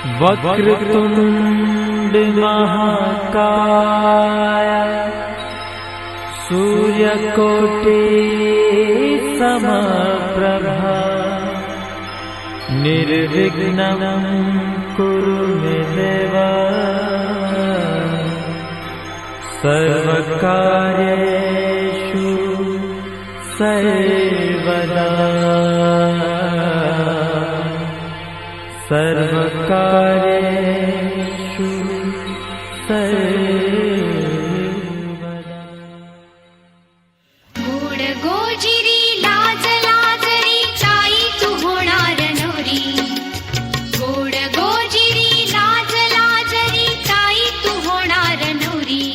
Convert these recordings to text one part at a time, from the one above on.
वक्रतुंड महाकाय सूर्यकोटि समप्रभा निर्विघ्नं कुरु मे देव सर्वकार्येषु सर्वदा सर्वकार्येषु सर्वदा। गोड गोजिरी लाज लाजरी ताई तू होणार नवरी। गोड गोजिरी लाज लाजरी ताई तू होणार नवरी।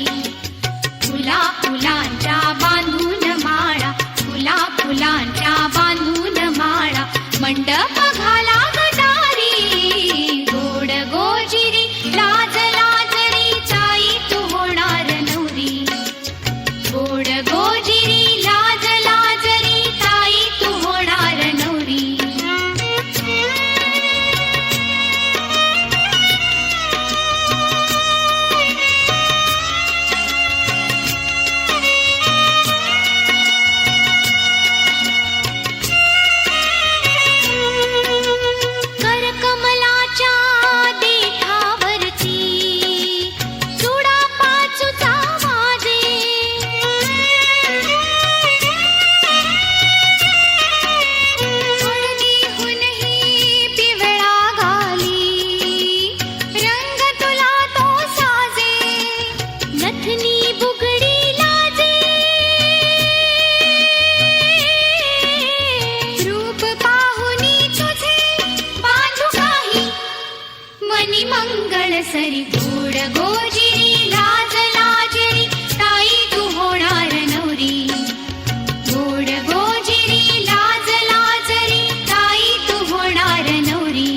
फुला फुलांच्या बांधून माळा, फुला फुलांच्या बांधून माळा, मंडप घाला गटारी। गोड गोजिरी लाज लाजरी ताई तू होणार नवरी। गोड गोजिरी लाज लाजरी ताई तू होणार नवरी। करकमलाच्या देठावरती चुडा पाचूचा वाजे। हळदीहूनही पिवळा घाली, रंग तुला तो साजे। नथनी बुगडी लाजे, रूप पाहुनी तुझे बांधू काही मनी मंगळ सरी। गोड गोजिरी लाज लाजरी ताई तू होणार नवरी। गोड गोजिरी लाज लाजरी ताई तू होणार नवरी।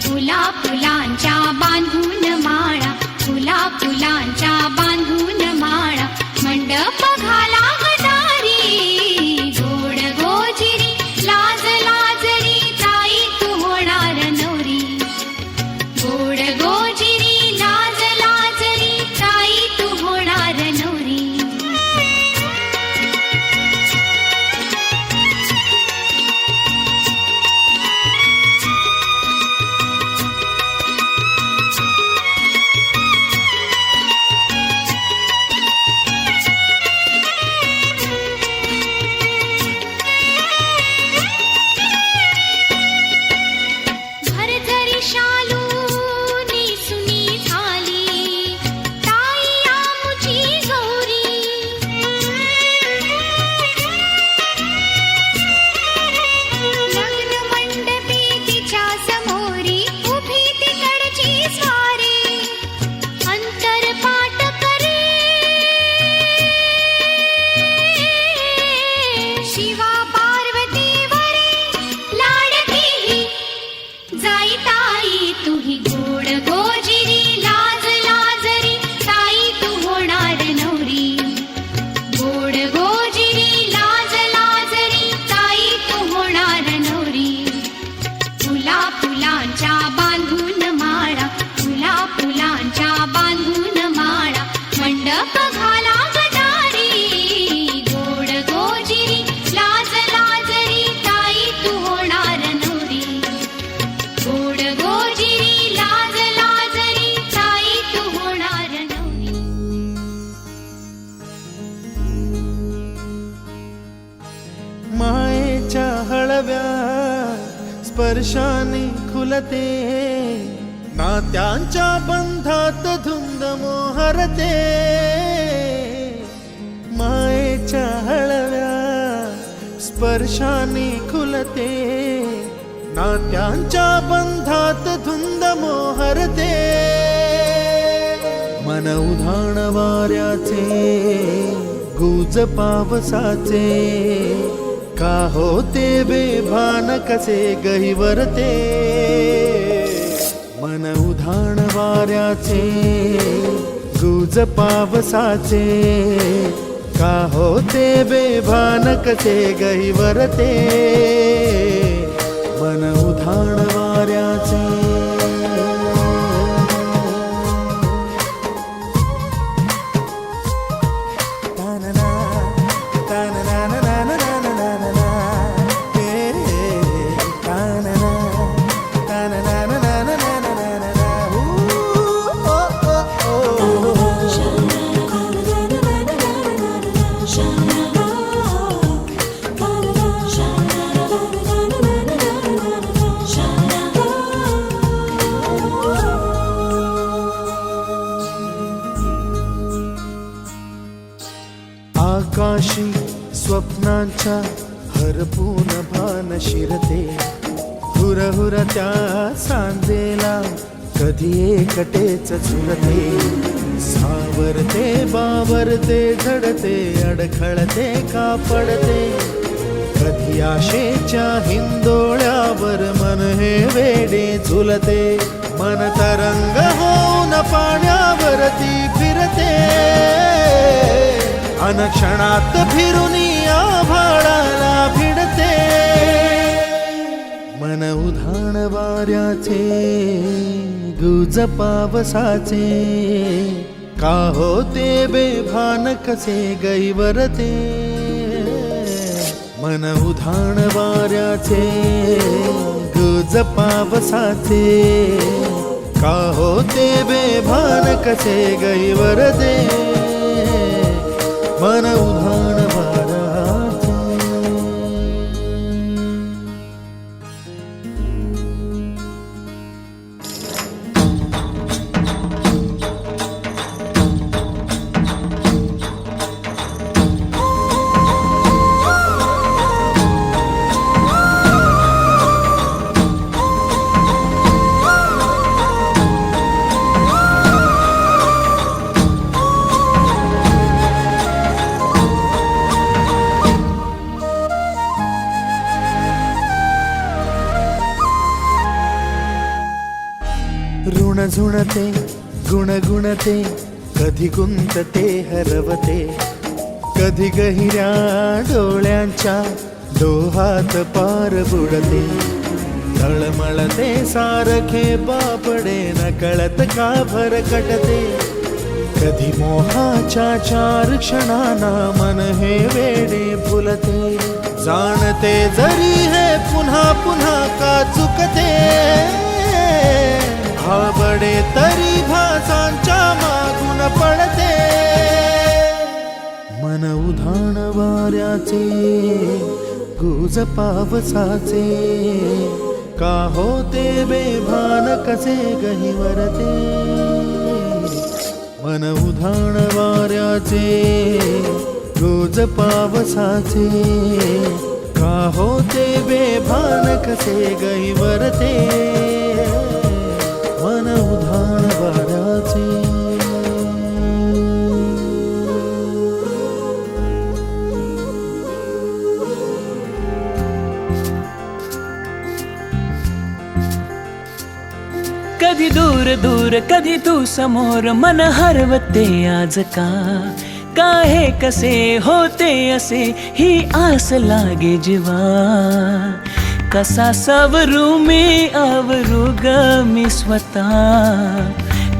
फुला फुलांच्या बांधून माळा, फुला फुलांच्या बांधून माळा, मंडप घाला गटारी। गोड गोजिरी लाज लाजरी ताई तू होणार नवरी। गोड गोजिरी लाज लाजरी ताई तू होणार नवरी। भरजरी शालू नेसुनी झाली ताई आमुची गौरी। लग्न मंडपी तिच्या समोरी उभी तिकडची स्वारी। अंतरपाट करे शिवा पार्वती वरे लाडकी जाई ताई तुही। गोड गोजिरी लाज लाजरी ताई तू होणार नवरी। गोड गोजिरी लाज लाजरी ताई तू होणार नवरी। फुला फुलांच्या बांधून माळा, फुला फुलांच्या बांधून माळा, मंडप घाला गटारी। गोड गोजिरी लाज लाजरी ताई तू होणार नवरी। गोड गोजिरी लाज लाजरी ताई तू होणार नवरी। मायेच्या हळव्या स्पर्शाने खुलते, नात्यांच्या बंधात धुंद मोहरते। मायेच्या हळव्या स्पर्शाने खुलते, नात्यांच्या बंधात धुंद मोहरते। मन उधाण वाऱ्याचे गुज पावसाचे, का होते बेभान कसे गहिवरते। मन उधाण वाऱ्याचे गुज पावसाचे, का होते बेभान कसे गहिवरते। मन उधाण वाऱ्याचे स्वप्नांच्या हरपून भान शिरते, हुरहुर त्या सांजेला कधी एकटेच झुरते. सावरते बावरते झडते, अडखळते का पडते, कधी आशेच्या हिंदोळ्यावर मन हे वेडे झुलते. मन तरंग होऊन पाण्यावरती फिरते, अनक्षणात फिरुनी आभाळाला भिडते. मन उधाण वाऱ्याचे, गुज पावसाचे, का होते बेभान कसे गैवरते. मन उधाण वाऱ्याचे, गुज पावसाचे, का होते बेभान कसे गैवरते. मन उधाण वाऱ्याचे. ऋण झुणते गुणगुणते, कधी गुंतते हरवते, कधी गहिऱ्या डोळ्यांच्या डोहात पार बुडते. तळमळते सारखे बापडे, नकळत का भरकटते, कधी मोहाच्या चार क्षणांना मन हे वेडे फुलते. जाणते जरी हे पुन्हा पुन्हा का चुकते, आवडे तरी भासांच्या मागून पडते. मन उधाण वाऱ्याचे, गुज पावसाचे, का होते बेभान कसे गहिवरते. मन उधाण वाऱ्याचे, गुज पावसाचे, का होते बेभान कसे गहिवरते. मन उधाण वाऱ्याचे. कधी दूर दूर कधी तू समोर, मन हरवते आज का. काहे कसे होते असे, ही आस लागे जीवा. कसा सावरू मी आवरू ग मी स्वतः,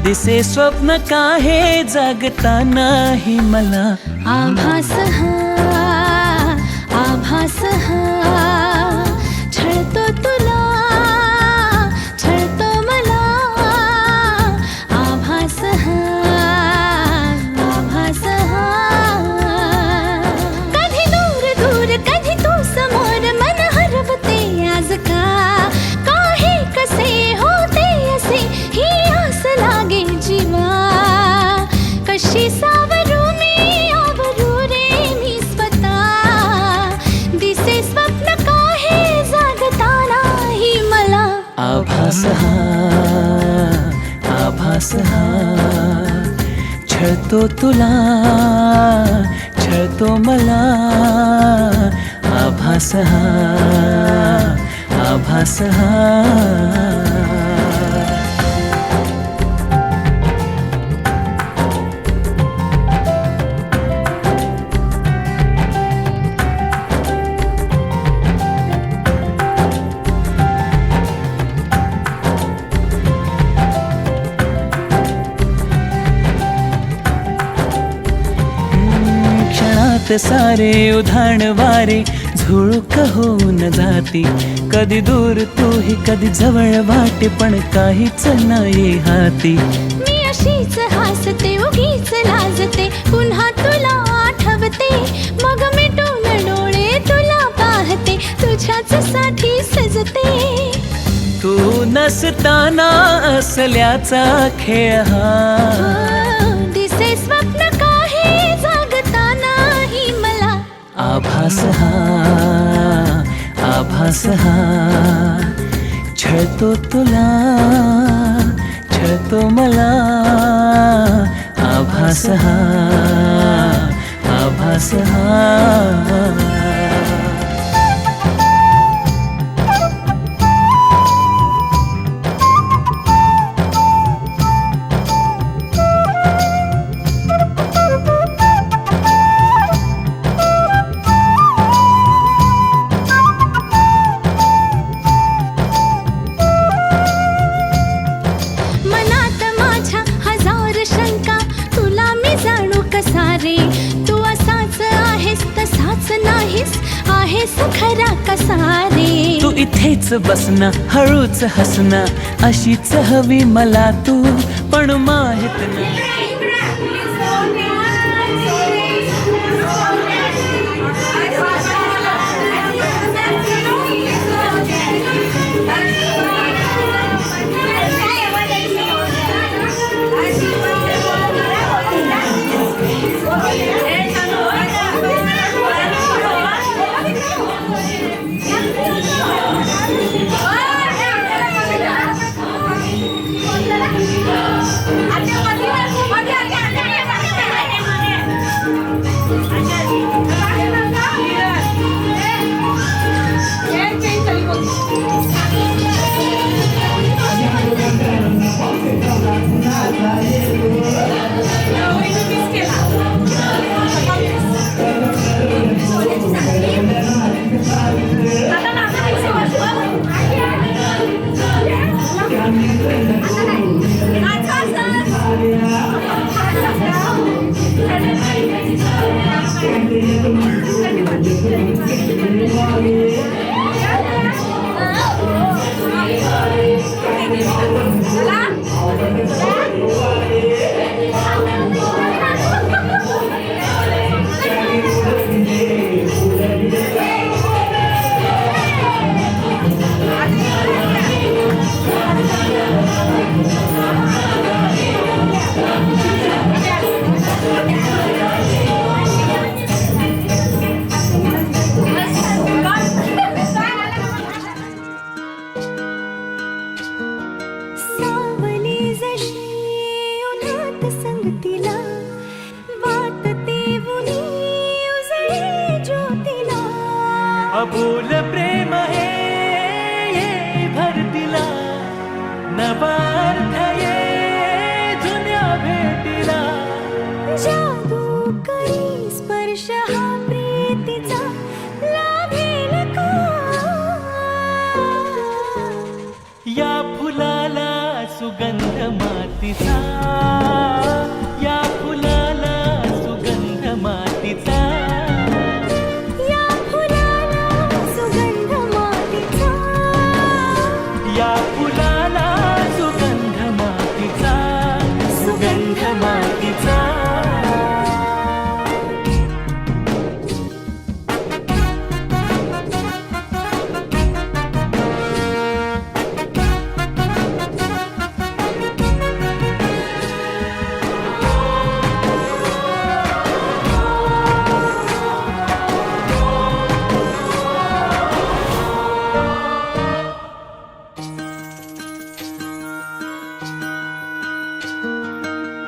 दिसे स्वप्न काहे जागता नाही मला. आभास हा, आभास हा, छळतो तुला, छळतो मला. आभास हा, आभास हा. कधी दूर दूर कधी तू समोर, मन हरवते आज का. काहे कसे होते असे, ही आस लागे जीवा. कशी सावरू मी आवरू रे मी स्वतः, दिसे स्वप्न काहे जागता नाही मला. आभास हा, आभास हा, छळतो तुला, छळतो मला. आभास हा, आभास हा. क्षणात सारे उधाण वारे, झुळूक होऊन जाती. कधी दूर तूही कधी जवळ वाटे, पण काहीच नाही हाती. मी अशीच हसते उगीच लाजते, पुन्हा तुला आठवते. मग मिटून डोळे तुला पाहते, तुझ्याच साठी सजते. तू नसताना असल्याचा खेळ हा. दिसे स्वप्न काहे जागता नाही मला. आभास हा आभास हा छळतो तुला छळतो मला आभास हा आभास हा मनात माझ्या हजार शंका तुला मी जाणू कसा रे तू असाच आहेस तसाच नाहीस आहेस खरा कसा रे तू इथेच बसना हळूच हसना अशीच हवी मला तू पण माहित नाही सावली जशी उन्हात संगतीला वाटते उनी उजळे ज्योतीला अबोल प्रेम हे ये भरतीला नवा अर्थ ये जुन्या भेटीला जादू करी स्पर्श हा प्रीतीचा लाभेल का या फुलाला सुगंध मातीचा या फुलाला सुगंध मातीचा या फुलाला सुगंध मातीचा या फुलाला सुगंध मातीचा सुगंध मातीचा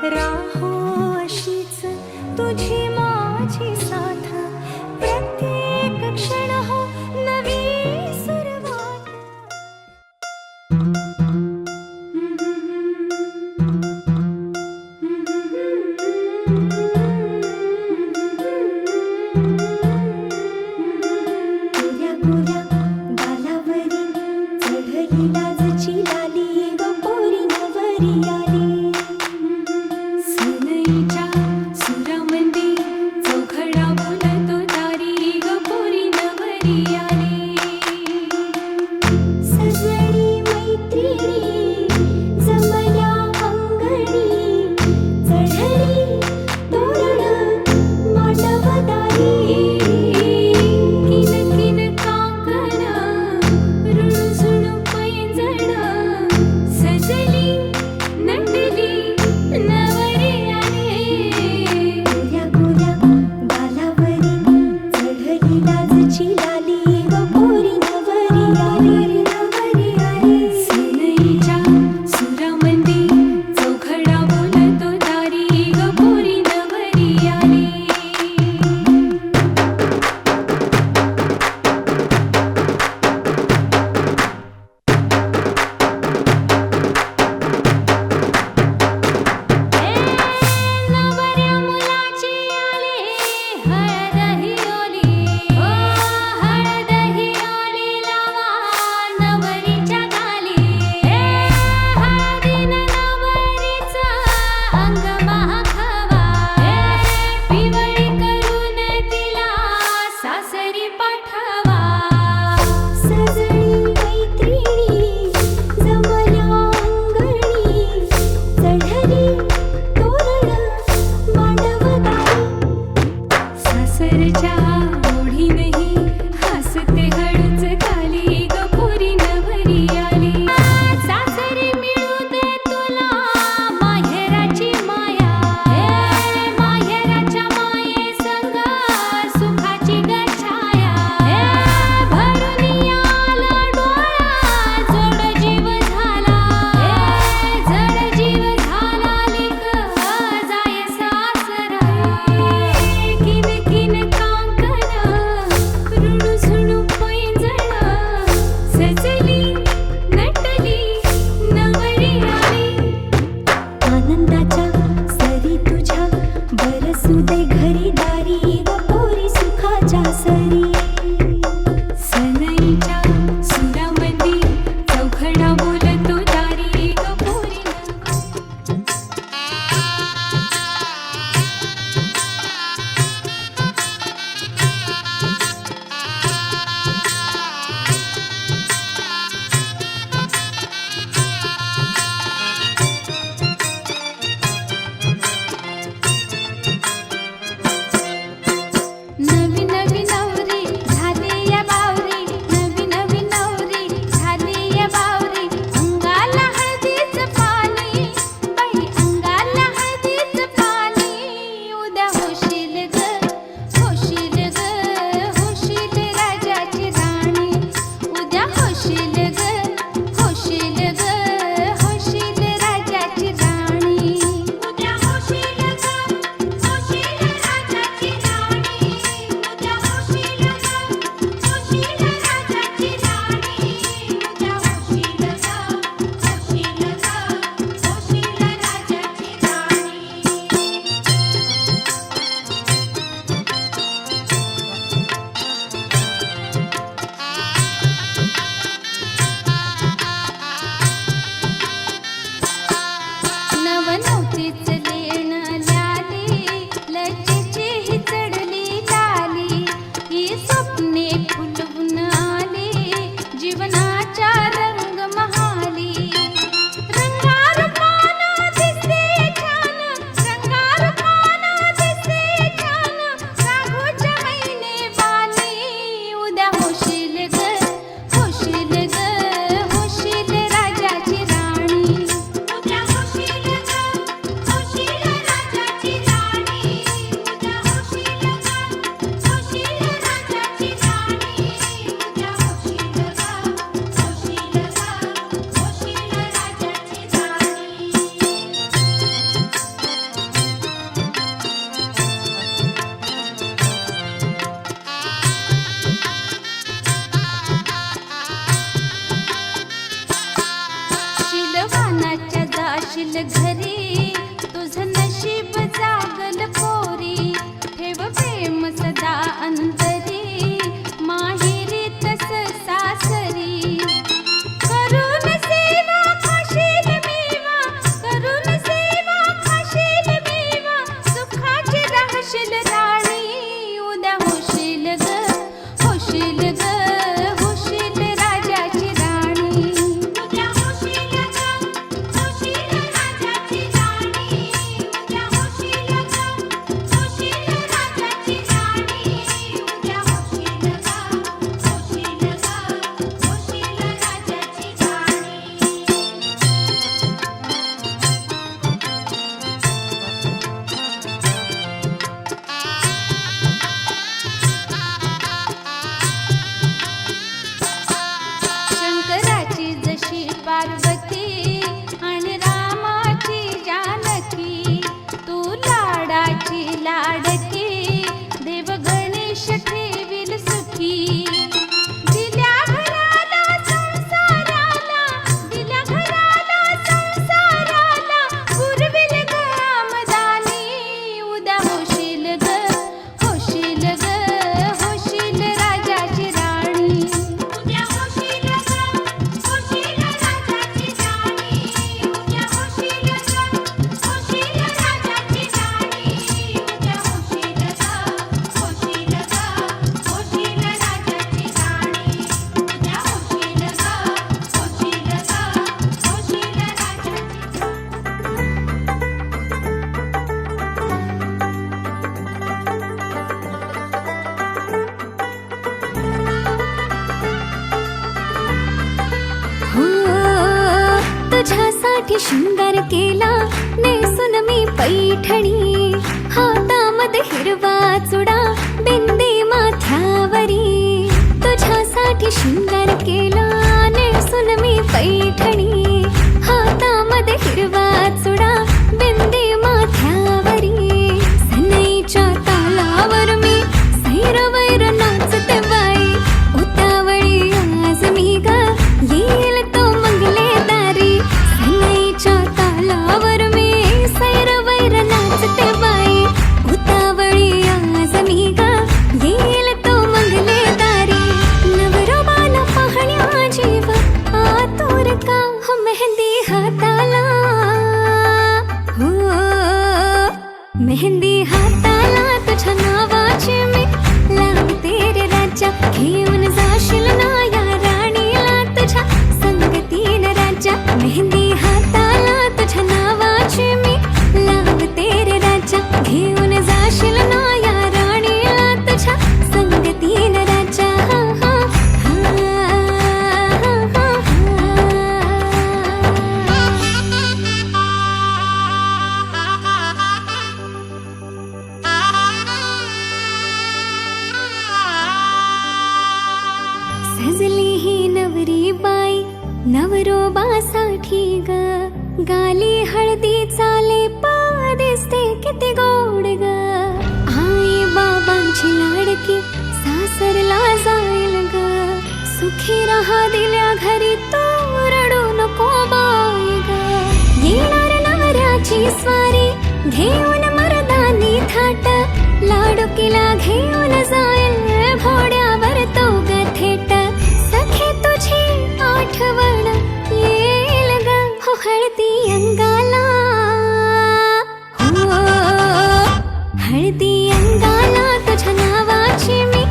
राहो अशीच तुझी माझी साथ प्रत्येक क्षण हो नवी सुरुवात गोऱ्या गोऱ्या गालावरी चढली लाजची लाली ग पोरी नवरी आली सनईच्या सुरामंदी चौघडा बोलतो दारी ग पोरी नवरी आली सजणी मैत्रिणी जमल्या अंगणी चढली तोरण मांडवदारी किन किन काकण रुणझुण पैंजण सजली नटली नवरी आली गोऱ्या गोऱ्या गालावरी चढली पाठवा. सजणी मैत्रिणी जमल्या अंगणी, चढली तोरण मांडवदारी. सासरच्या ओढीनही हसते हळूच खाली ग पोरी नवरी आली. सासरी मिळू दे तुला माहेराची माया, माहेराच्या माये संग सुखाची ग छाया. भरून आला डोळा जोड जीव झाला, जड जीव झाला लेक जाय सासरा. किन किन कांकण ऋणू झुणू पैंजण, सजली नटली नवरी आली. आनंदाच्या सरी तुझ्या बरसू दे घरी दारी ग पोरी सुखाच्या सरी. सनईच्या सुरामंदी चौघडा बोलतो दारी ग पोरी. नवी नवी नवरी झाली या बावरी, नवी नवी नवरी झाली या बावरी. अंगाला हळदीच पाणी बाई, अंगाला हळदीच पाणी. उद्या होशील ग होशील ग होशील राजाची राणी. उद्या होशील ग होशील ग होशील राजाची राणी. उद्या होशील ग होशील राजाची राणी. उद्या होशील ग होशील राजाची राणी. उद्या होशील ग होशील ग होशील राजाची राणी. नवनवतीच लेण ल्याली, लज्जेची ही चढली लाली. ही स्वप्ने फुलवून आली, जीवनाच्या रंग महाली. रंगारूपानं दिसते छान, रंगारूपानं दिसते छान. राघोच्या मैने बाली. उद्या होशील ग होशील ग होशील राजाची राणी. उद्या होशील ग होशील राजाची राणी. उद्या होशील ग होशील राजाची राणी. उद्या होशील ग होशील ग होशील राजाची राणी. शिलवानाच्या जाशील घरी, तुझं नशीब जागल पोरी. ठेव प्रेम सदा अंतरी, माहेरी तस सासरी. करून सेवा खाशील मेवा, करून सेवा खाशील मेवा. सुखाची राहशील राणी. उद्या होशील ग होशील ग होशील राजाची राणी. उद्या होशील ग होशील राजाची राणी. उद्या होशील ग होशील राजाची राणी. उद्या होशील ग होशील ग होशील राजाची राणी. तुझ्यासाठी शृंगार केला नेसून मी पैठणी हातामध्ये हिरवा चुडा बिंदी माथ्यावरी तुझ्यासाठी शृंगार केला नेसून मी पैठणी हातामध्ये हिरवा चुडा बिंदी माथ्यावरी सनईच्या तालावर मी सैरवैर नाचते बाई उतावळी आज मी ग येईल तो मंगले दारी सनईच्या तालावर मी सैरवैर नाचते बाई उतावळी आज मी ग येईल तो मंगले दारी नवरोबाला पाहण्या जीव आतुर का हो मेहंदी हाताला हो मेहंदी हाताला तुझ्या नावाची मी लावते रे राजा घेऊन जाशील ना या राणीला तुझ्या संगतीनं राजा मेहंदी हाताला तुझ्या नावाची मी लावते रे राजा घेऊन जाशील ना या राणीला तुझ्या संगतीनं राजा सजली ही नवरी बाई नवरोबासाठी ग गाली हळदी चाले पा दिसते किती गोड ग आई बाबांची लाडकी सासरला जाईल ग सुखी राहा दिल्या घरी तो रडू नको बाई ग येणार नवऱ्याची स्वारी घेऊन मर्दानी थाट लाडुकीला घेऊन जाईल घोड्यावर तो ग थेट सखे तुझी आठवण येईल ग हो हळदी अंगाला हो हळदी अंगाला तुझ्या नावाची मी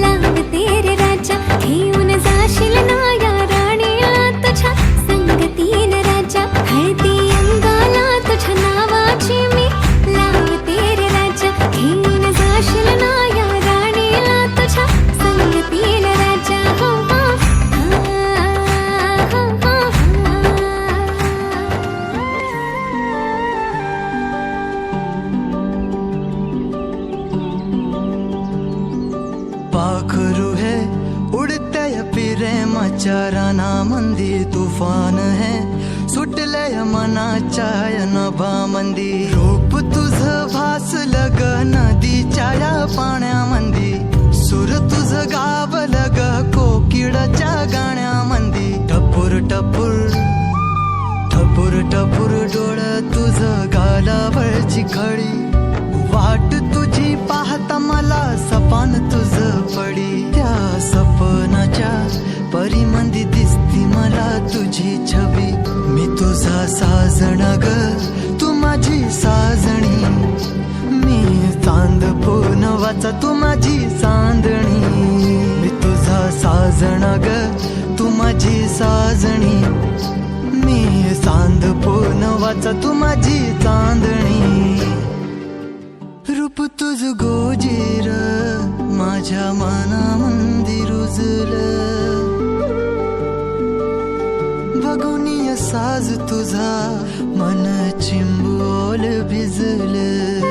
लावते रे राजा घेऊन जाशील ना या राणीला तुझ्या संगतीनं राजा हळदी अंगाला तुझ्या नावाची मी लावते रे राजा घेऊन जाशील ना या राणीला तुझ्या संगतीनं राजा हो पाखरू है उड़ते प्रेमाच्या रानामंदी तुफान है सुटलय मनाच्या नभामंदी रूप तुझं भासलं ग नदीच्या या पाण्यामंदी सुर तुझं गावलं ग कोकिळाच्या गाण्यामंदी टपूर टपूर टपूर टपूर डोळं तुझं गालावरची खळी वाट तुझी पाहता मला सपान तुझं पडी त्या सपनाच्या परिमंदी दिसती मला तुझी छबी मी तुझा साजण ग तू माझी साजणी मी चांद पोनवाचा तू माझी चांदणी मी तुझा साजण ग तू माझी साजणी मी चांद पोनवाचा तू माझी चांदणी रूप तुझ गोजीर माझ्या मनामंदी रुजलं बघुनिय साज तुझा मन चिंबोल भिजलं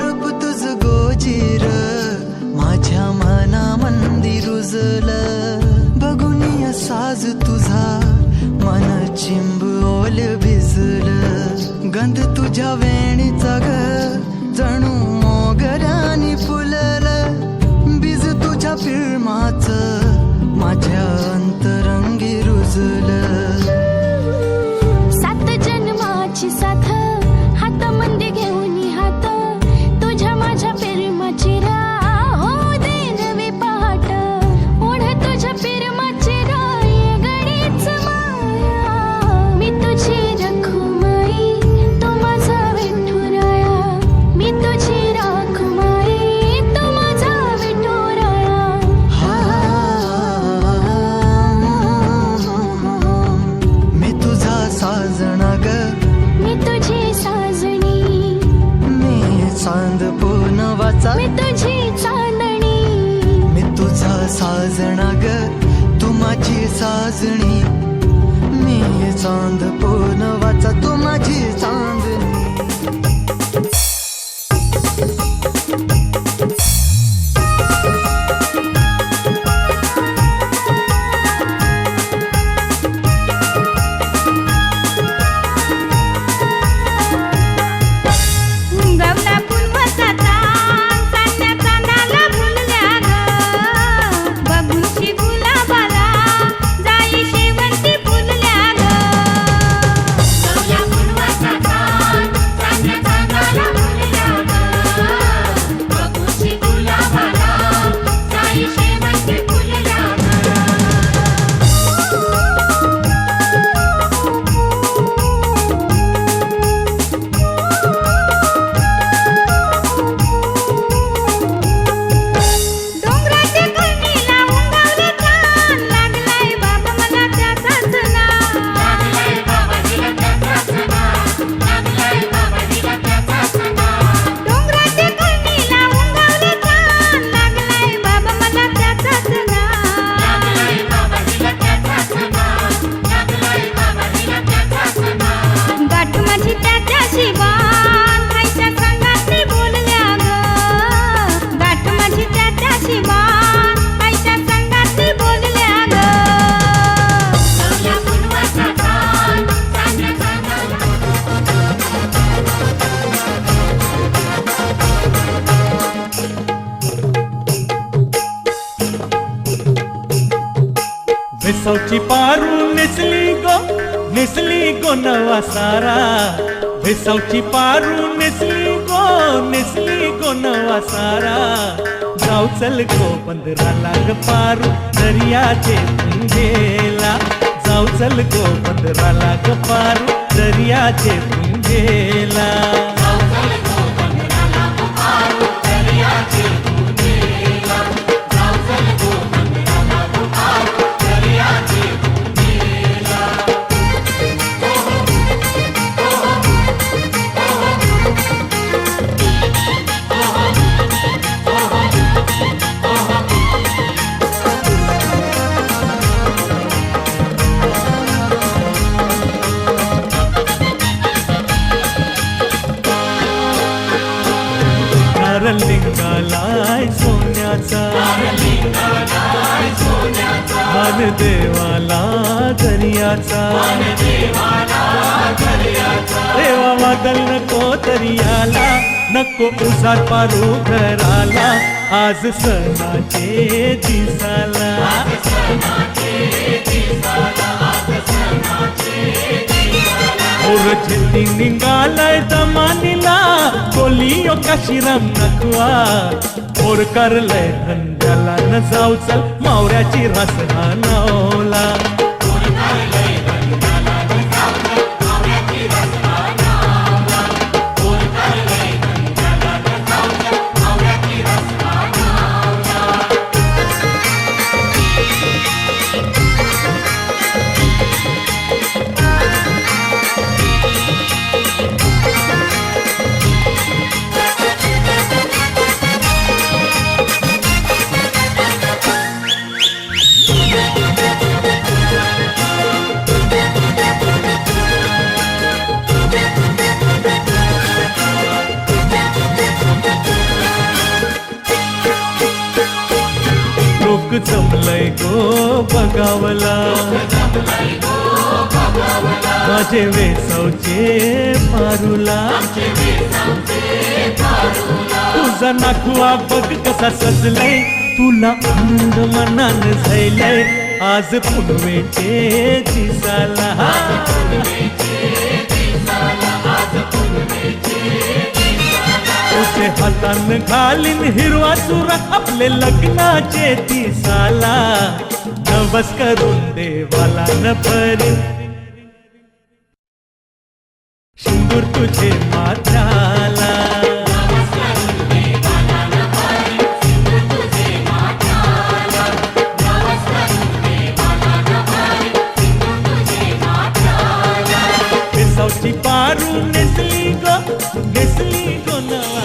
रूप तुझ गोजीर माझ्या मनामंदी रुजलं बघुनिय साज तुझा मन चिंबोल भिजलं गंध तुझ्या वेणीचा ग जणू मोगऱ्यानी फुललं बीज तुझ्या फिल्माचं माझ्या अंतरंगी रुजलं सात जन्माची साथ हातामध्ये घेऊन हात तुझ्या माझ्या प्रेमाची राह हो दे नवी पहाट ओढ तुझ्या प्रेमाची राह ये गडीच माया मी तुझी रखुमाई तो माझा विठुराया मी तुझी रखुमाई तो माझा विठुराया मी तुझा साजना ग मी तुझी साजणी मी चांद पोनवाचा मी तुझी चांदणी मी तुझा साजना ग तू तू माझी साजणी, मी चांद पौर्णवाचा तू माझी चांदणी. वेसवची पारू नेसली गो नवा सारा. वेसवची पारू नेसली गो नवा सारा. जाऊ चल गो पंधराला ग पारू दर्याचे पुंजेला. जाऊ चल गो पंधराला ग पारू दर्याचे पुंजेला. लिंगालाय सोन्याचा मान देवाला दर्याचा. देवा वादल नको दर्याला, नको उसात पारू घराला. आज सणाचे दिसाला. ओरछेती निघालाय दमानीला, बोलियो काशीराम नकवा. ओर करलय धंद्याला न जाऊ चल मावऱ्याची रास नावला. जमलय गो बगावला. माझे वेसवचे पारूला. तुझा नाखुआ बघ कसा सजलय, तुला आनंद मनान झैलय. आज पुनवेचे दिसाला. तुझे हातान घालीन हिरवा चुरा आपले लग्नाचे दिसाला. नवस करून देवाला न परी सिंदूर तुझे माथ्याला. वेसवची पारू नेसली गो नवा.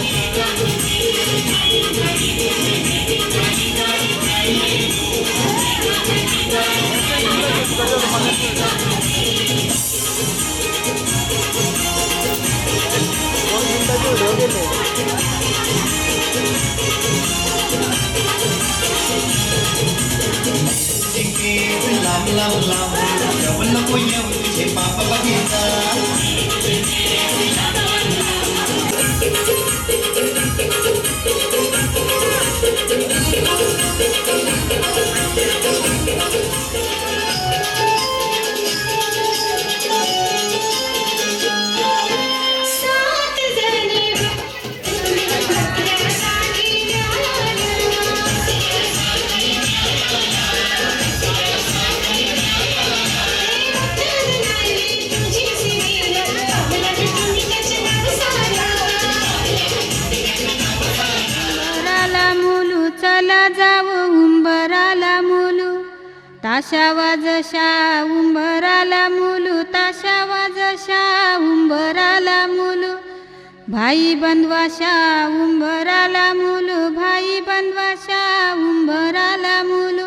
सात जणी उंबराला मुलू चला जाऊ उंबराला मुलू ताशा वाजशा उंबराला मुलू ताशा वाजशा उंबराला मुलू भाई बंधवाशा उंबराला मुलू भाई बंधवाशा उंबराला मुलू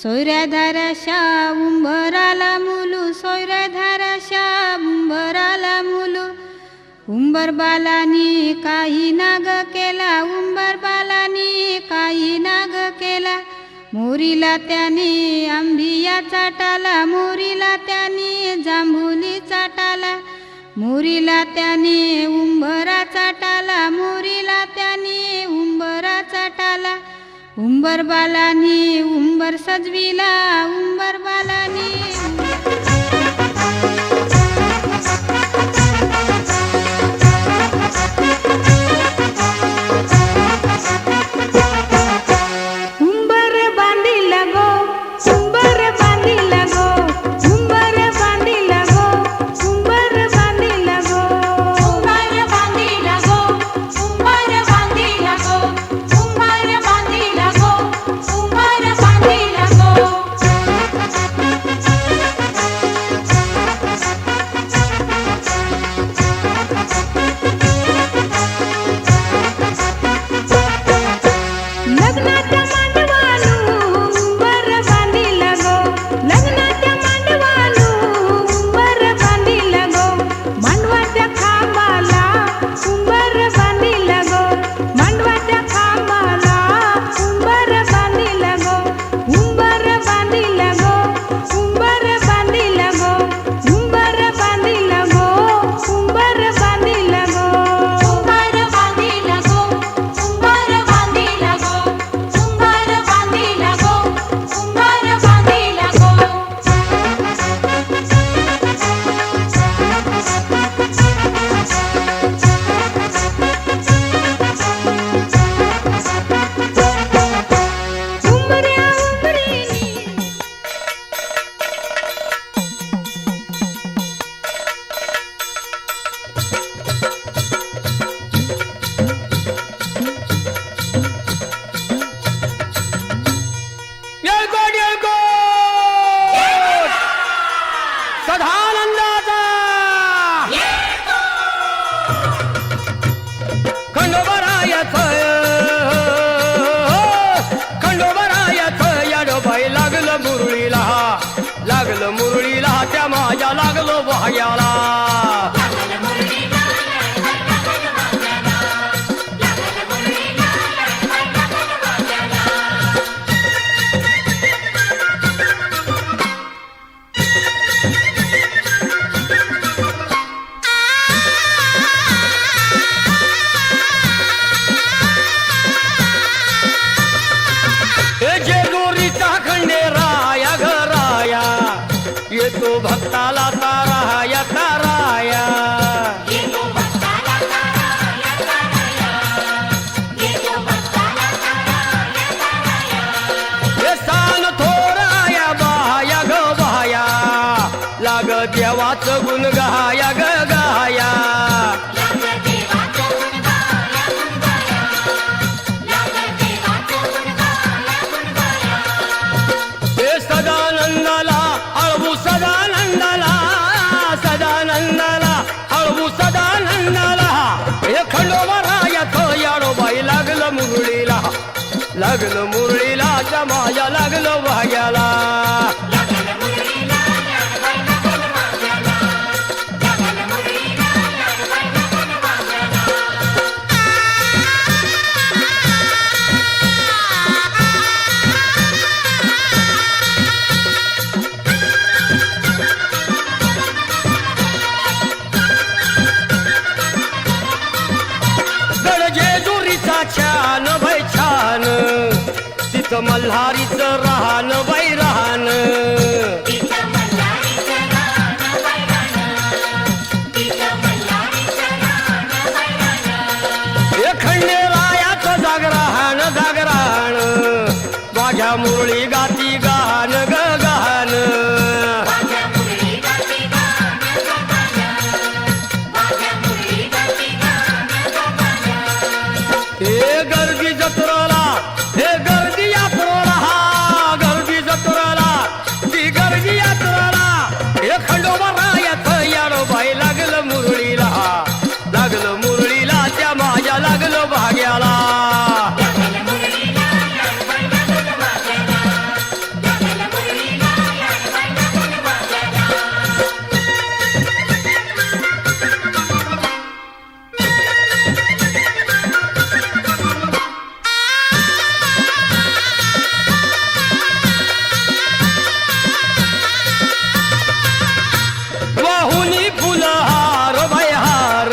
सोयऱ्या धाराशा उंबराला मुलू सोयऱ्या धाराशा उंबराला मुलू उंबर बालानी काही नाग केला उंबर बालानी काही नाग केला मोरीला त्याने आंबिया चाटाला मोरीला त्याने जांभुली चाटाला मोरीला त्याने उंबरा चाटाला मोरीला त्याने उंबरा चाटाला उंबर बालानी उंबर सजविला उंबर बालानी उंबर बांधिला गो उंबर बांधिला गो उंबर बांधिला गो उंबर बांधिला गो उंबर बांधिला गो उंबर बांधिला गो उंबर बांधिला गो उंबर बांधिला गो लग्नाच्या मांडवालू उंबर बांधिला गो लग्नाच्या मांडवालू उंबर बांधिला गो मांडवाच्या खांबाला उंबर बांधिला गो मांडवाच्या खांबाला उंबर बांधिला गो उंबर बांधिला गो उंबर बांधिला गो उंबर बांधिला गो उंबर बांधिला गो उंबर बांधिला गो उंबर बांधिला गो उंबर बांधिला गो उंबर बांधिला गो उंबऱ्या उंबरीनी येळकोट येळकोट सदानंदाचा खंडोबरायाचं याडोबाई लागलं मुरळीला त्या माझ्या लागलो वाह्याला जेजुरीचा खंडेराया घराया येतो भक्ताला ताराया ताराया हे सान थोराया बाया ग बाया लाग देवाचं गुण गाया ग गाया हे सदानंदाला अळवू सदानंदाला सदानंदाला अळवू सदानंदाला हे खंडोबरायाचं याडोबाई लागलं मुरळीला जमाया लागलं वाग्याला तिथं मल्हारीचं राहण बाई राहण हे खंडेरायाचं जागरण जागरण माझ्या मुरळी गाती गान ग गान हे गर्दी जत्रेला हे गर्दी यात्रेला हा गर्दी जत्रेला ती गर्दी यात्रेला हे खंडोबा रायाचं याडोबाई लागलं मुरळीला लागलं मुरळीला त्या माझ्या लागलं भाग्याला वाहुनी फुलहार भयहार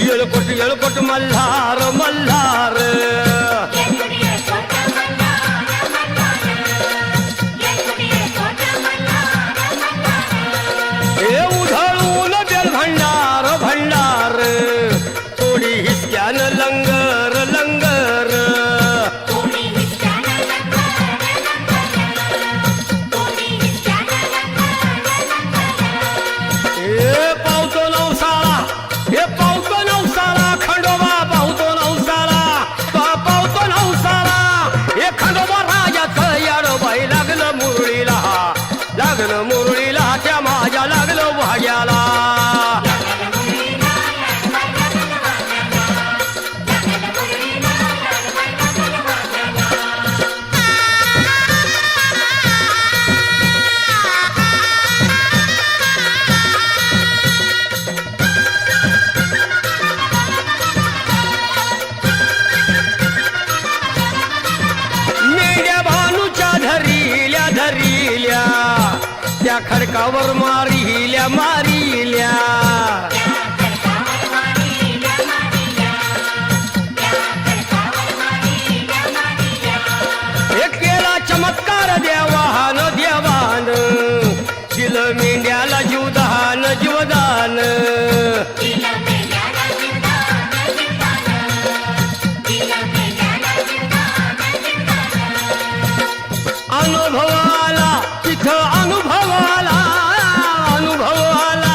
येळकोट मल्हार मल्हार हे उधळून बेल भंडार भंडार थोडी हिसक्यान लंगर लंगर हे पावतो नवसाला हे पावतो नवसाला खंडोबा पावतो नवसाला पावतो नवसाला हे खंडोबा राजाचं याडोबाई लागलं मुरळीला लागलं मुरळीला त्या माझ्या लागलं भाग्याला मेंढ्या भानूच्या धरिल्या धरिल्या त्या खडकावर मारिल्या मारिल्या हे केला चमत्कार देवान देवान दिलं मेंढ्याला जीवदान जीवदान अनुभवाला तिथं अनुभवाला अनुभवाला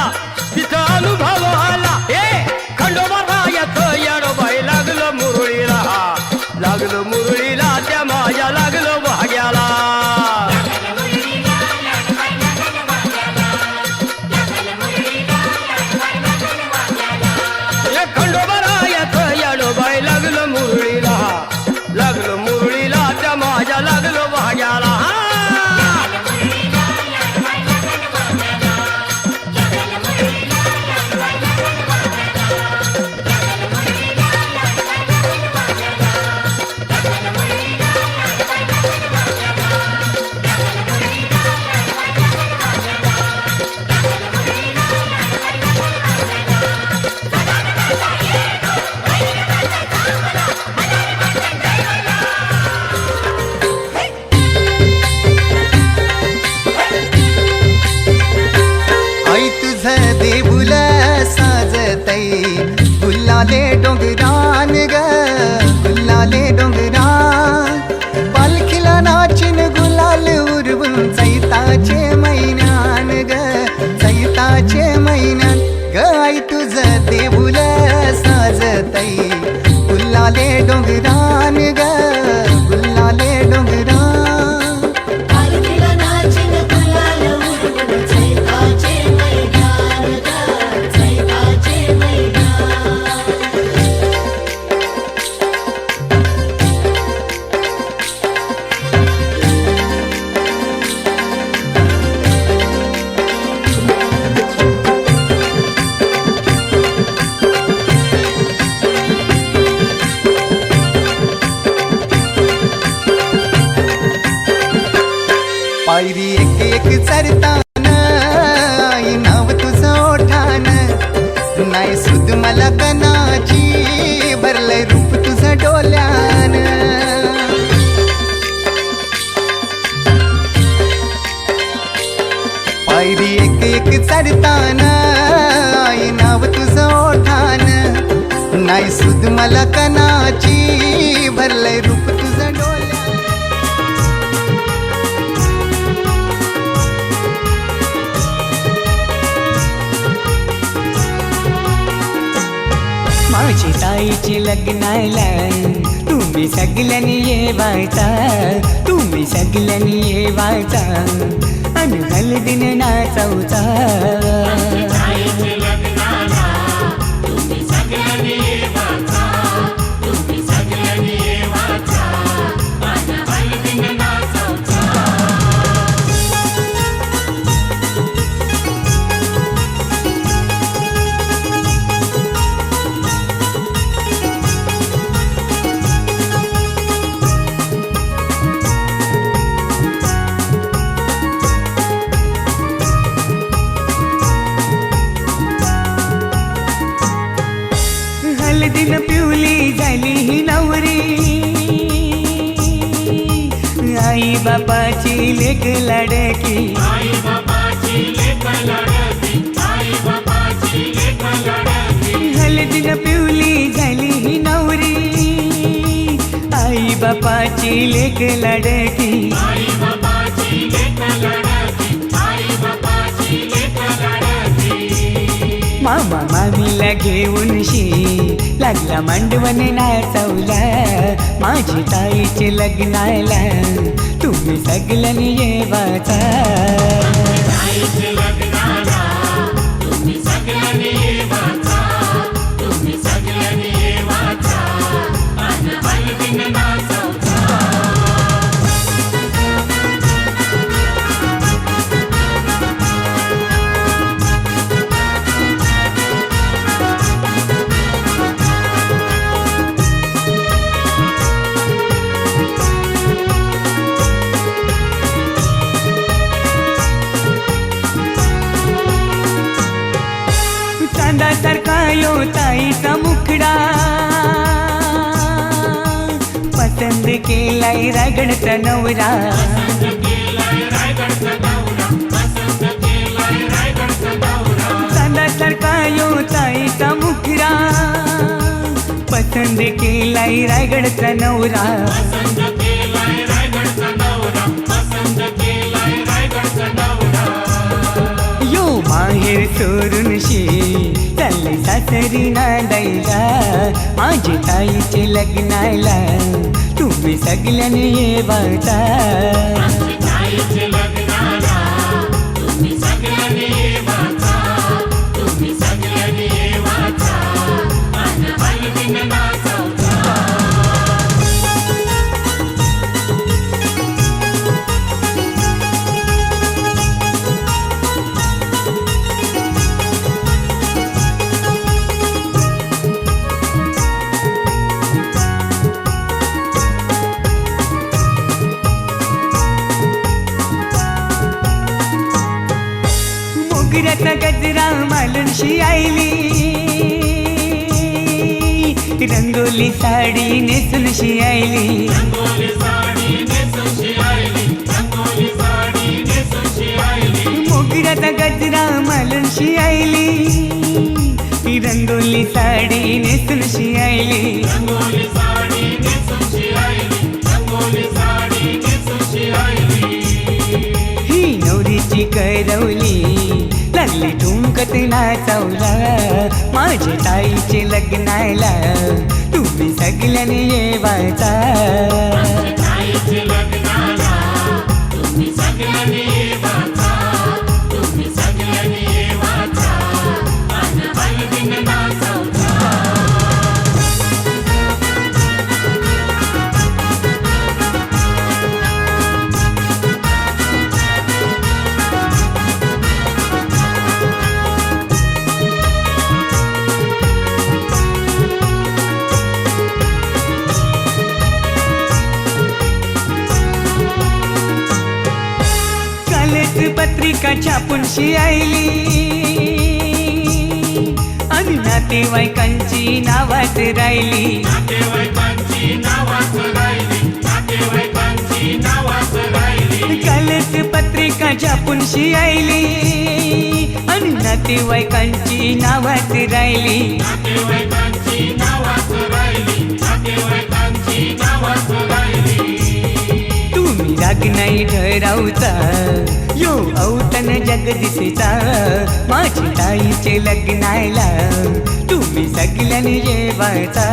तिथं अनुभवाला हे खंडोबा रायाचं याडोबाई लागलं मुरळीला लागलं मुरळीला त्या माझ्या लागलं भाग्याला हे खंडोबा रायाचं याडोबाई लागलं मुरळीला लागलं मुरळीला त्या माझ्या लागलं भाग्याला आई तुझं देऊल साजतई गुल्लाले डोंगरान ग गुल्लाले डोंगरान पालखीला नाचिन गुलाल उरवून चैताचे महिन्यान ग चैताचे महिन्यान ग आई तुझं देऊल साजतई गुल्लाले डोंगरान ग गुल्लाले डोंगरान पायरी एक एक चरतान आई नाव तुझं ओठान नाही सुद मला कनाची भरलंय रूप तुझं डोल्यान नाही सुद मला कनाची भरलंय रूप तुझं डोल्या माझी ताईची लग्नाला तुम्ही सगळ्यांनी येवायचा तुम्ही सगळ्यांनी येवायचा आणि हलदीने नाचवचा हलदीन पिवली झाली ही नवरी आई बापाची लेक लाडकी हलदीन पिवली झाली ही नवरी आई बापाची लेक लाडकी मामा मामीला घेऊन लागला मांडवण नाचवला माझी ताईचे लग्नाला तुम्ही सगळ्यांनी येवाचा चांदासारखा यो ताईचा मुखडा पसंत केलाय रायगडचा नवरा चांदासारखा यो ताईचा मुखडा पसंत केलाय रायगडचा नवरा यो माहेर सोडून चालले सासरी नांदायला माझी ताईचे लग्नाला तुम्ही सगळ्यांनी येवाचा मोगऱ्याचा गजरा मालूनशी आईली रंगोली साडी नेसूनशी आईली मोगऱ्याचा गजरा मालूनशी आईली रंगोली साडी नेसूनशी आईली ही नवरीची करवली लागली ठुमकत नाचवला माझ्या ताईचे लग्नाला तुम्ही सगळ्यांनी येवाचा पत्रिका छापूनशी आईली आणि नातेवाईकांची नावात राहिली कालच पत्रिका छापूनशी आईली आणि नातेवाईकांची नावाच राहिली. तुम्ही राग नाही ठरावचा, यो औतण जगदीशचा. माझी ताईचे लग्नाला तुम्ही सगळ्यांनी येवायचा.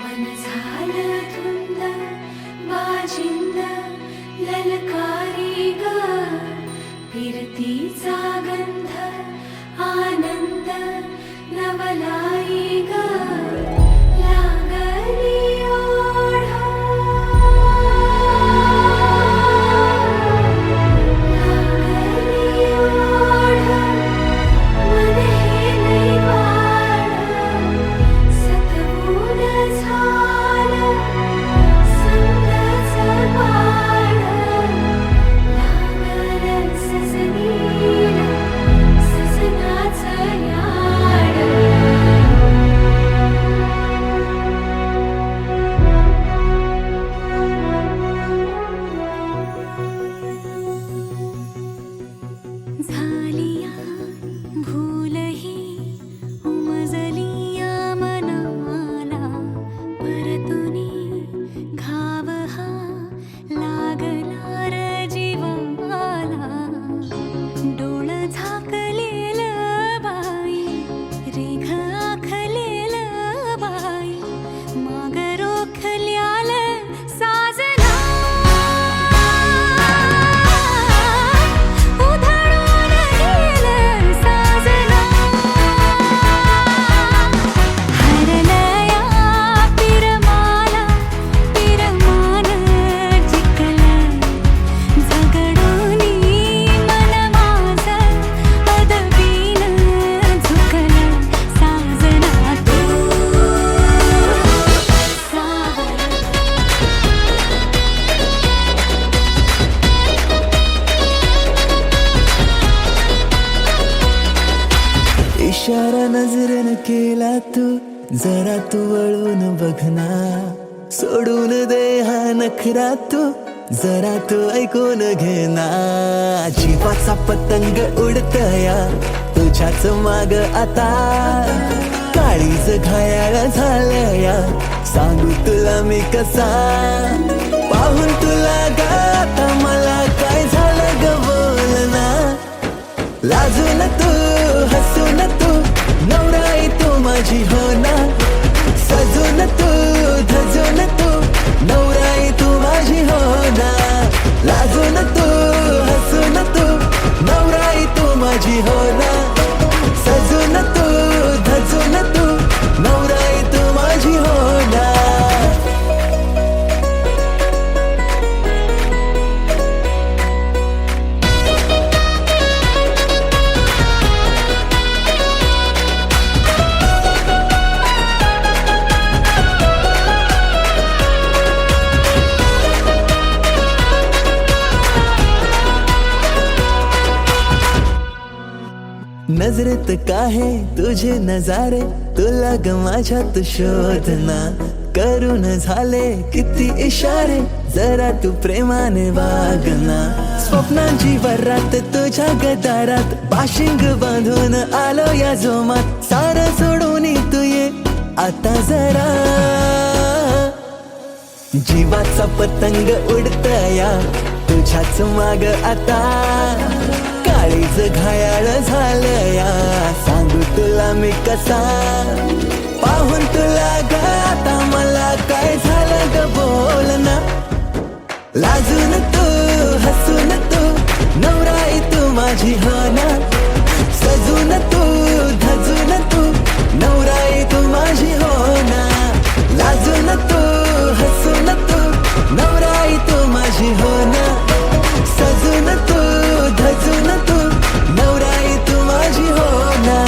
मन झालं धुंद वाजिंद ललकारी ग फिरतीचा गंध आनंद नवलाई ग लागली ओढ लागली ओढ मन हे लई वाढ सतबूड झालं समजाचं पाड लागलं सजनीला सजनाचं याड झालिया भूलही उमजलिया मनाला परतुनी घाव हा लागला र जीवाला डोळ झाकलेलं बाई रेघ आखलेलं बाई माग रोखल्याल साजना उधळून गेलं साजना हरलया पिरमाला पिरमान जिंकलं झगडूनी मन माझं अदबीन झुकलं साजना तू इशारा नजरेनं केला तू जरा तू वळून बघना सोडून दे हा नखरा तू जरा तू ऐकून घेना जीवाचा पतंग उडतया तुझ्याच माग आता काळीज घायाळ झालया सांगू तुला मी कसा पाहून तुला ग आता मला काय झालं ग बोलना लाजून तू हसून तू नवराई तू माझी हो ना सजून तू धजून तू नवराई तू माझी हो ना लाजून तू हसून तू नवराई तू माझी हो ना सजून तू धजून तू नवराई तू माझी हो ना नजरेत काहे तुझे नजारे तुला ग माझ्यात शोधना करून झाले किती इशारे जरा तू प्रेमाने वागना स्वप्नांची वरात तुझ्या गदारात बाशिंग बांधून आलो या जोमात सारं सोडून तू ये आता जरा जीवाचा पतंग उडतया तुझ्याच माग आता काळीज घायाळ झालया सांगू तुला मी कसा पाहून तुला ग आता मला काय झालं ग बोलना लाजून तू हसून तू नवराई तू माझी हो ना सजून तू धजून तू नवराई तू माझी हो ना लाजून तू हसून तू नवराई तू माझी हो ना सजून तू धजून तू नवराई तू माझी हो ना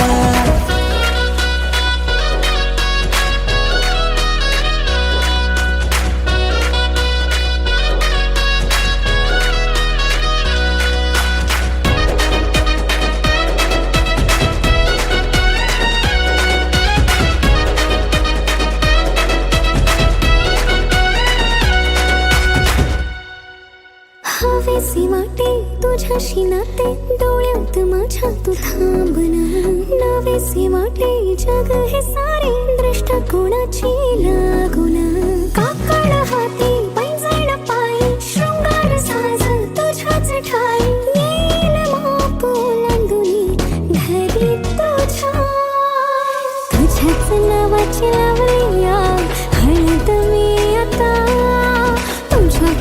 हवेसी वाटे तुझ्याशी नाते डोळ्यात माझ्या तू थांबना नवेसी वाटे जग हे सारे दृष्टिकोनाची लागुना काकड हाती पैंजण पायी शृंगार साज तुझ्याच ठाई येईल माप ओलांडुनी घरी तुझ्याच नावाची लावल्या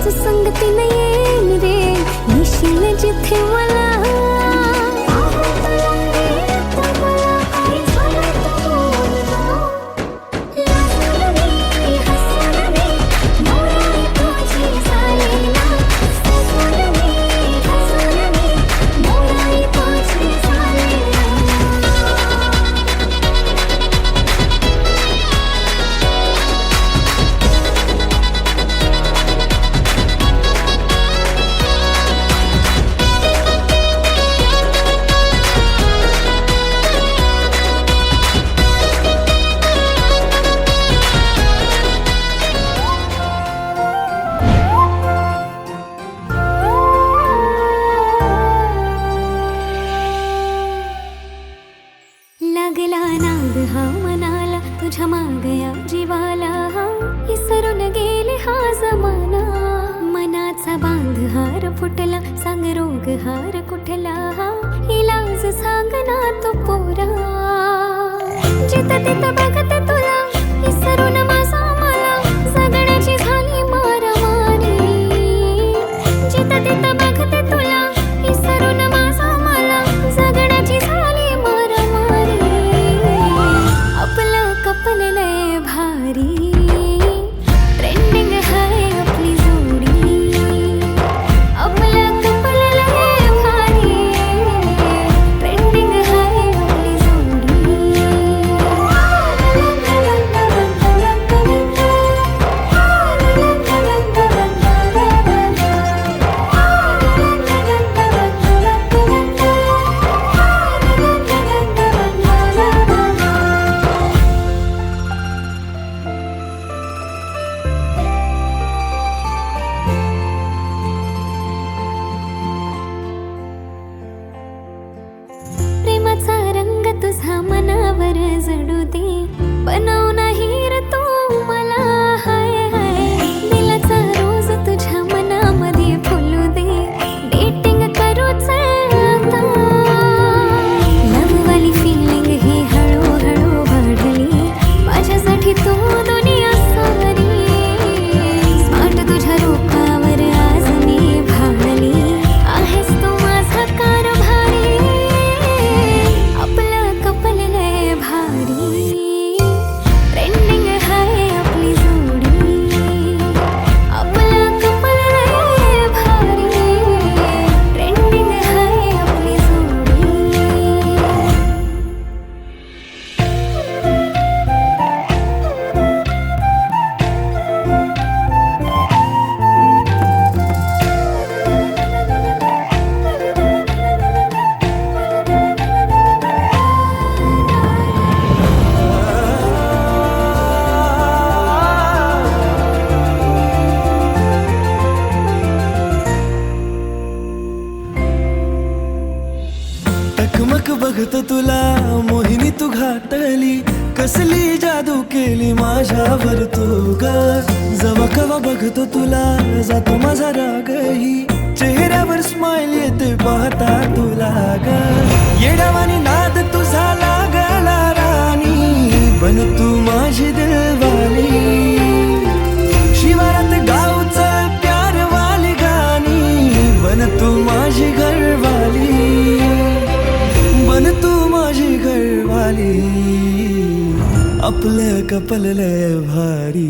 तुझ्याच संगतीने येईन रे, येशील जिथे मला. लागला नाद हा मनाला, तुझ्या मागया जीवाला, विसरून गेले हा जमाना. मनाचा बांध हार फुटला, सांग रोग हार कुठला, इलाज सांग ना तो पोरा. जिथं तिथं बघते तुला, विसरून माझा मला, जगण्याची झाली मारामारी. जिथं तिथं बघते तुला, विसरून माझा मला, जगण्याची झाली मारामारी. आपलं कपल लय भारी, ट्रेंडिंग हाय आपली जोडी. आपलं कपल लय भारी, ट्रेंडिंग हाय आपली जोडी. प्रेमाचा रंग तुझा मनावर जडू दे, बनव नाही रे तू मला. हाय हाय दिलाचा रोज तुझ्या मनामध्ये फुलू दे, डेटिंग करूच आता. लव्ह वाली फिलिंग ही हळूहळू वाढली, माझ्यासाठी तू दुनिया सारी. स्मार्ट तुझ्या रूपावर आज मी भाळली, आहेस तू माझा कारभारी. आपलं कपल लय भारी, ट्रेंडिंग हाय आपली जोडी. आपलं कपल लय भारी, ट्रेंडिंग हाय आपली जोडी. टकमक बघतो तुला मोहिनी, तू घातली कसली जादू केली माझ्यावर तू ग. जवा कवा बघतो तुला, जातो माझा रागही, चेहऱ्यावर स्माइल येते पाहता तुला ग. येडावानी नाद तुझा लागला राणी, बन तू माझी दिलवाली. शिवारात गावचं प्यार वाली गाणी, बन तू माझी घरवाली. बन तू माझी घरवाली. आपलं कपल लय भारी,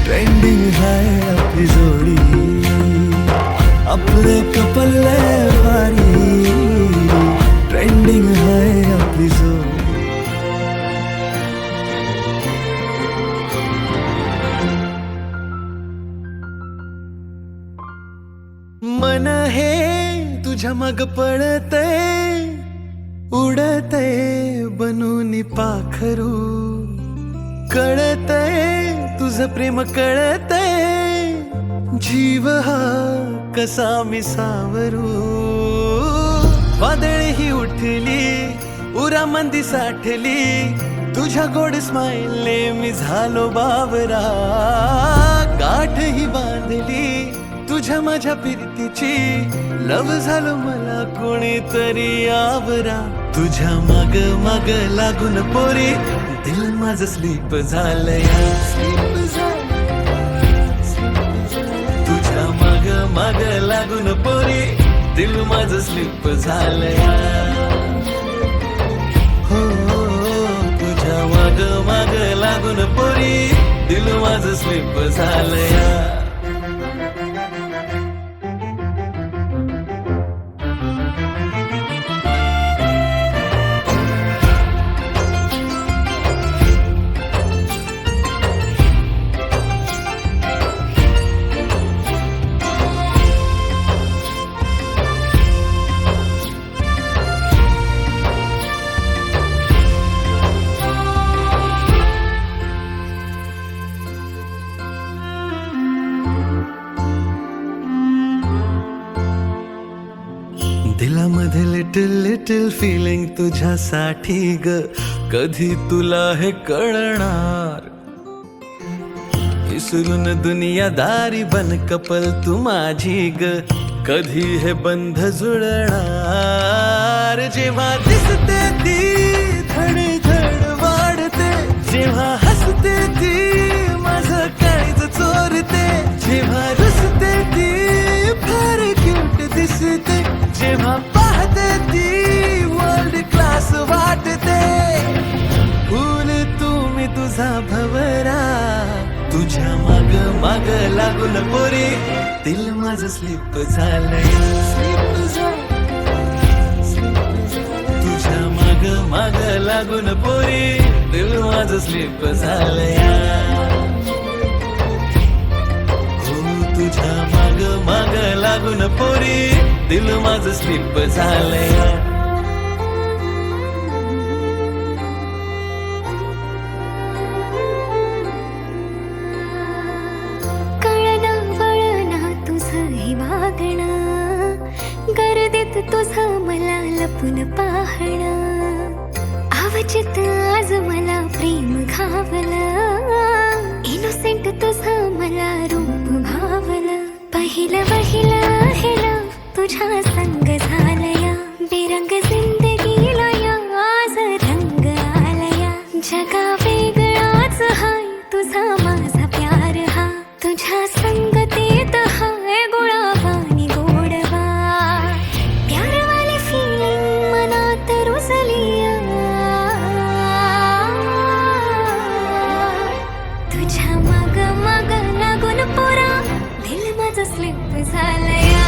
ट्रेंडिंग हाय आपली जोडी. आपलं कपल लय भारी, ट्रेंडिंग हाय आपली जोडी. मन हे तुझ्या मग पडते, उडते बनून पाखरू. कळते तुझं प्रेम कळते, जीव हा कसा मी सावरू. वादळ ही उठली, उरामंदी साठली, तुझ्या गोड स्माईलने मी झालो बावरा. गाठ ही बांधली तुझ्या माझ्या प्रीतीची, लव झालो मला कोणीतरी आवरा. तुझ्या माग माग लागून पोरी, दिल माझं स्लीप झालंय, स्लीप झालंय. माग लागून पोरी दिल माझं स्लिप झालंया हो तुझ्या माग लागून पोरी दिल माझं स्लिप झालंया दिलामध्ये लिटिल लिटिल फिलिंग तुझ्यासाठी ग कधी तुला हे कळणार विसरून दुनियादारी बन कपल तू माझी ग कधी हे बंध जुळणार जेव्हा दिसते ती धड धड वाढते जेव्हा हसते ती माझं काळीज चोरते जेव्हा रुसते ती फार क्यूट दिसते जेव्हा पाहते ती वर्ल्ड क्लास वाटते फुल तुम्ही तुझा भवरा तुझ्या माग लागून पोरी दिल माझं स्लिप झालंय तुझ्या माग लागून पोरी दिल माझं स्लिप झालंया तुझ्या माग लागून पोरी दिल माझं स्लिप झालंया कळना वळना तुझं हे वागणं गर्दीत तुझं मला लपून पाहणं अवचित आज मला प्रेम घावलं इनोसेंट तुझं मला रूप भावलं पहिलं हेला तुझ्या संग झालया बेरंग जिंदगीला या आज रंग आलया जगा वेगळाच हाय तुझा माझा प्यार हा तुझ्या संगतीत हाय गुळावानी गोडवा प्यारवाली फिलिंग मनात रुजलिया तुझ्या माग लागून पोरा दिल माझं स्लिप झालया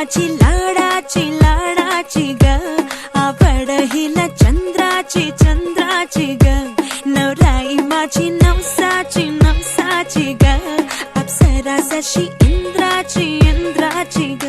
माझी लाडाची लाडाची ग आवड हिला चंद्राची चंद्राची ग नवराई माझी नवसाची नवसाची ग अप्सरा जशी इंद्राची इंद्राची ग